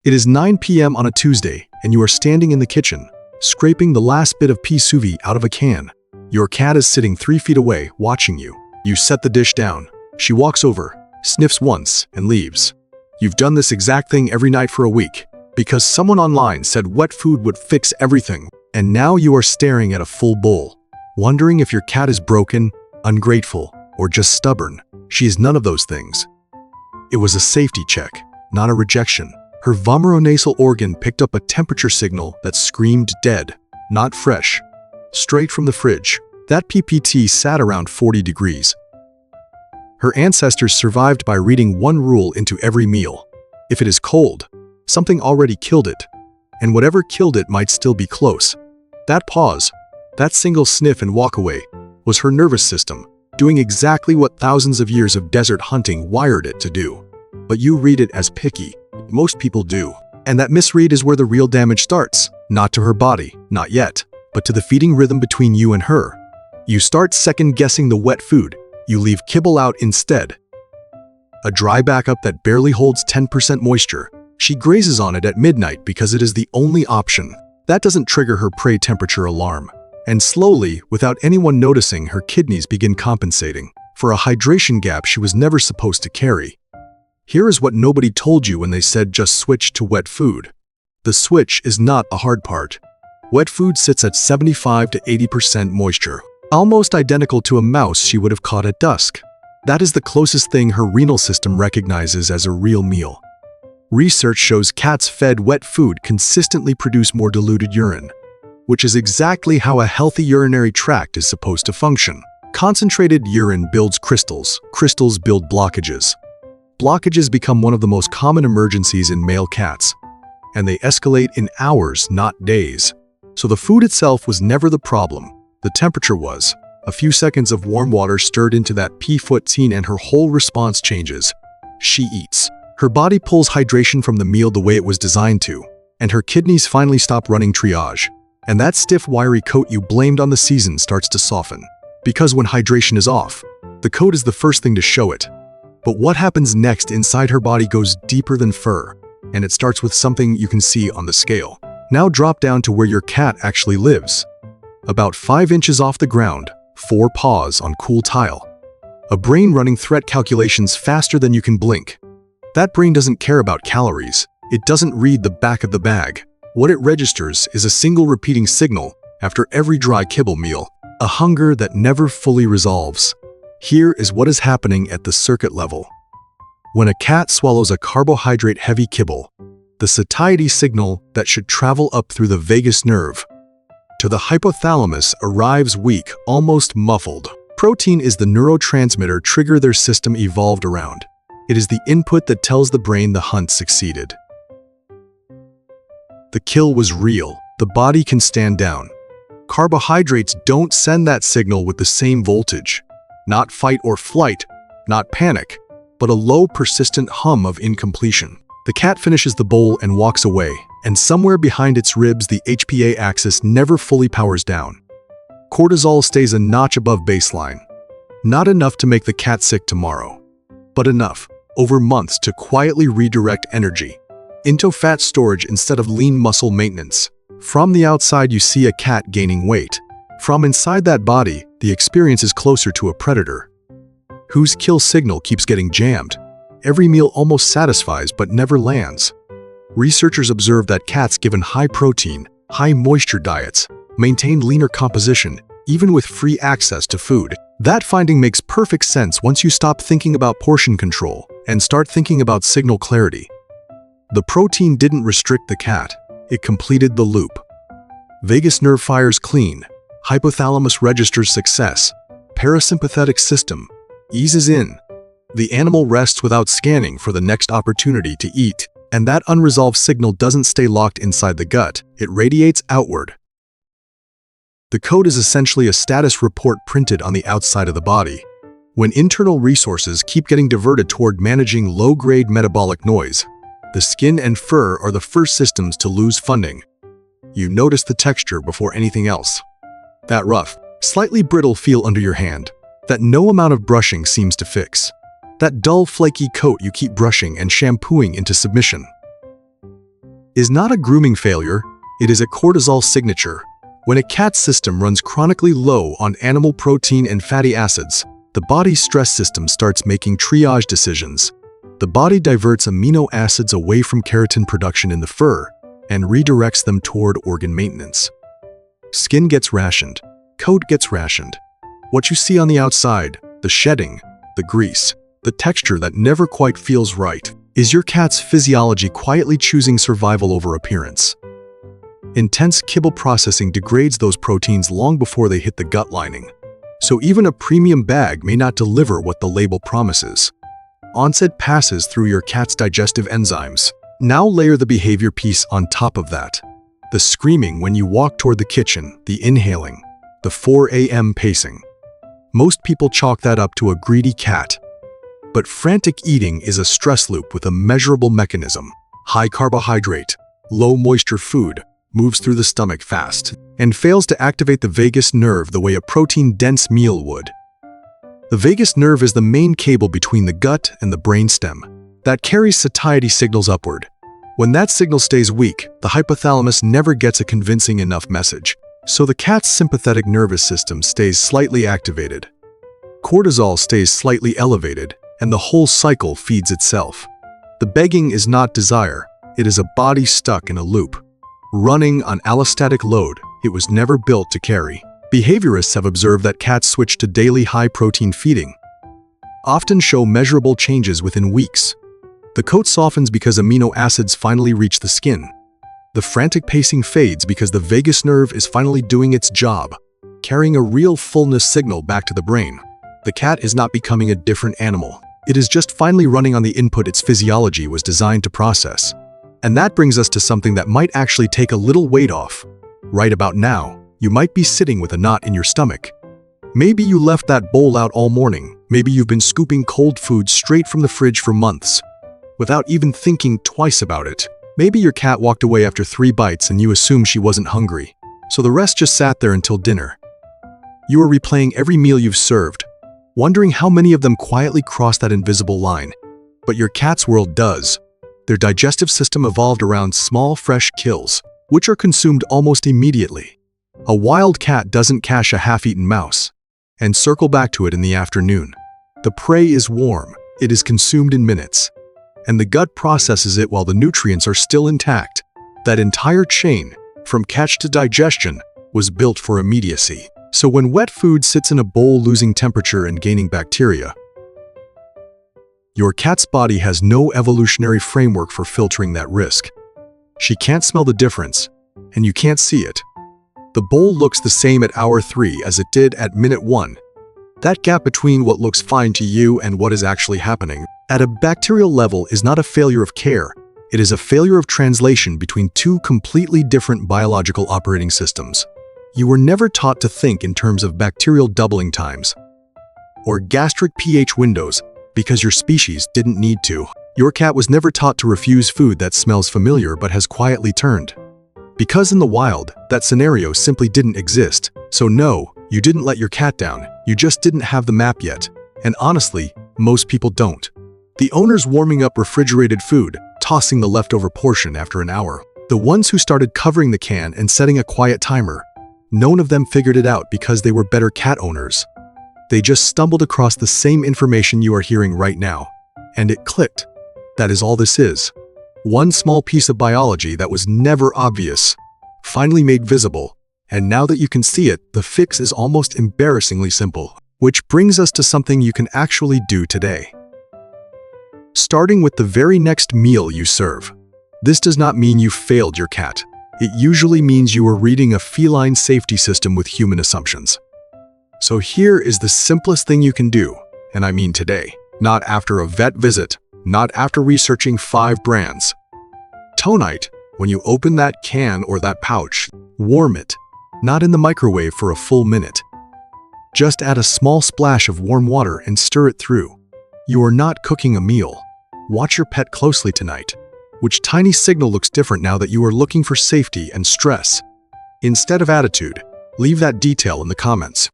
It is 9 p.m. on a Tuesday, and you are standing in the kitchen, scraping the last bit of pea sous vide out of a can. Your cat is sitting 3 feet away, watching you. You set the dish down. She walks over, sniffs once, and leaves. You've done this exact thing every night for a week, because someone online said wet food would fix everything, and now you are staring at a full bowl, wondering if your cat is broken, ungrateful, or just stubborn. She is none of those things. It was a safety check, not a rejection. Her vomeronasal organ picked up a temperature signal that screamed dead, not fresh. Straight from the fridge, that PPT sat around 40 degrees. Her ancestors survived by reading one rule into every meal. If it is cold, something already killed it, and whatever killed it might still be close. That pause, that single sniff and walk away, was her nervous system, doing exactly what thousands of years of desert hunting wired it to do. But you read it as picky. Most people do. And that misread is where the real damage starts. Not to her body, not yet, but to the feeding rhythm between you and her. You start second-guessing the wet food. You leave kibble out instead. A dry backup that barely holds 10% moisture. She grazes on it at midnight because it is the only option. That doesn't trigger her prey temperature alarm. And slowly, without anyone noticing, her kidneys begin compensating for a hydration gap she was never supposed to carry. Here is what nobody told you when they said just switch to wet food. The switch is not the hard part. Wet food sits at 75 to 80% moisture, almost identical to a mouse she would have caught at dusk. That is the closest thing her renal system recognizes as a real meal. Research shows cats fed wet food consistently produce more diluted urine, which is exactly how a healthy urinary tract is supposed to function. Concentrated urine builds crystals. Crystals build blockages. Blockages become one of the most common emergencies in male cats, and they escalate in hours, not days. So the food itself was never the problem. The temperature was. A few seconds of warm water stirred into that P14 and her whole response changes. She eats. Her body pulls hydration from the meal the way it was designed to, and her kidneys finally stop running triage. And that stiff, wiry coat you blamed on the season starts to soften. Because when hydration is off, the coat is the first thing to show it. But what happens next inside her body goes deeper than fur, and it starts with something you can see on the scale. Now drop down to where your cat actually lives. About 5 inches off the ground, 4 paws on cool tile. A brain running threat calculations faster than you can blink. That brain doesn't care about calories. It doesn't read the back of the bag. What it registers is a single repeating signal after every dry kibble meal, a hunger that never fully resolves. Here is what is happening at the circuit level. When a cat swallows a carbohydrate-heavy kibble, the satiety signal that should travel up through the vagus nerve to the hypothalamus arrives weak, almost muffled. Protein is the neurotransmitter trigger their system evolved around. It is the input that tells the brain the hunt succeeded. The kill was real. The body can stand down. Carbohydrates don't send that signal with the same voltage. Not fight or flight, not panic, but a low, persistent hum of incompletion. The cat finishes the bowl and walks away, and somewhere behind its ribs the HPA axis never fully powers down. Cortisol stays a notch above baseline. Not enough to make the cat sick tomorrow, but enough, over months, to quietly redirect energy into fat storage instead of lean muscle maintenance. From the outside you see a cat gaining weight. From inside that body, the experience is closer to a predator whose kill signal keeps getting jammed. Every meal almost satisfies but never lands. Researchers observe that cats given high-protein, high-moisture diets maintain leaner composition, even with free access to food. That finding makes perfect sense once you stop thinking about portion control and start thinking about signal clarity. The protein didn't restrict the cat, it completed the loop. Vagus nerve fires clean. Hypothalamus registers success. Parasympathetic system eases in. The animal rests without scanning for the next opportunity to eat, and that unresolved signal doesn't stay locked inside the gut, it radiates outward. The code is essentially a status report printed on the outside of the body. When internal resources keep getting diverted toward managing low-grade metabolic noise, the skin and fur are the first systems to lose funding. You notice the texture before anything else. That rough, slightly brittle feel under your hand, that no amount of brushing seems to fix. That dull, flaky coat you keep brushing and shampooing into submission. is not a grooming failure, it is a cortisol signature. When a cat's system runs chronically low on animal protein and fatty acids, the body's stress system starts making triage decisions. The body diverts amino acids away from keratin production in the fur and redirects them toward organ maintenance. Skin gets rationed, coat gets rationed. What you see on the outside, the shedding, the grease, the texture that never quite feels right, is your cat's physiology quietly choosing survival over appearance. Intense kibble processing degrades those proteins long before they hit the gut lining. So even a premium bag may not deliver what the label promises. Onset passes through your cat's digestive enzymes. Now layer the behavior piece on top of that. The screaming when you walk toward the kitchen, the inhaling, the 4 a.m. pacing. Most people chalk that up to a greedy cat. But frantic eating is a stress loop with a measurable mechanism. High carbohydrate, low moisture food moves through the stomach fast and fails to activate the vagus nerve the way a protein-dense meal would. The vagus nerve is the main cable between the gut and the brainstem that carries satiety signals upward. When that signal stays weak, the hypothalamus never gets a convincing enough message, so the cat's sympathetic nervous system stays slightly activated. Cortisol stays slightly elevated, and the whole cycle feeds itself. The begging is not desire, it is a body stuck in a loop. Running on allostatic load, it was never built to carry. Behaviorists have observed that cats switch to daily high-protein feeding, often show measurable changes within weeks. The coat softens because amino acids finally reach the skin. The frantic pacing fades because the vagus nerve is finally doing its job, carrying a real fullness signal back to the brain. The cat is not becoming a different animal. It is just finally running on the input its physiology was designed to process. And that brings us to something that might actually take a little weight off. Right about now, you might be sitting with a knot in your stomach. Maybe you left that bowl out all morning. Maybe you've been scooping cold food straight from the fridge for months, without even thinking twice about it. Maybe your cat walked away after 3 bites and you assumed she wasn't hungry, so the rest just sat there until dinner. You are replaying every meal you've served, wondering how many of them quietly cross that invisible line. But your cat's world does. Their digestive system evolved around small, fresh kills, which are consumed almost immediately. A wild cat doesn't cache a half-eaten mouse and circle back to it in the afternoon. The prey is warm, it is consumed in minutes, and the gut processes it while the nutrients are still intact. That entire chain, from catch to digestion, was built for immediacy. So when wet food sits in a bowl losing temperature and gaining bacteria, your cat's body has no evolutionary framework for filtering that risk. She can't smell the difference, and you can't see it. The bowl looks the same at hour 3 as it did at minute 1. That gap between what looks fine to you and what is actually happening at a bacterial level is not a failure of care. It is a failure of translation between 2 completely different biological operating systems. You were never taught to think in terms of bacterial doubling times or gastric pH windows because your species didn't need to. Your cat was never taught to refuse food that smells familiar but has quietly turned. Because in the wild, that scenario simply didn't exist. So no, you didn't let your cat down, you just didn't have the map yet. And honestly, most people don't. The owners warming up refrigerated food, tossing the leftover portion after an hour. The ones who started covering the can and setting a quiet timer. None of them figured it out because they were better cat owners. They just stumbled across the same information you are hearing right now. And it clicked. That is all this is. One small piece of biology that was never obvious, finally made visible, and now that you can see it, the fix is almost embarrassingly simple. Which brings us to something you can actually do today. Starting with the very next meal you serve. This does not mean you failed your cat. It usually means you are reading a feline safety system with human assumptions. So here is the simplest thing you can do, and I mean today. Not after a vet visit, not after researching 5 brands. Tonight, when you open that can or that pouch, warm it, not in the microwave for a full minute. Just add a small splash of warm water and stir it through. You are not cooking a meal. Watch your pet closely tonight. Which tiny signal looks different now that you are looking for safety and stress? Instead of attitude, leave that detail in the comments.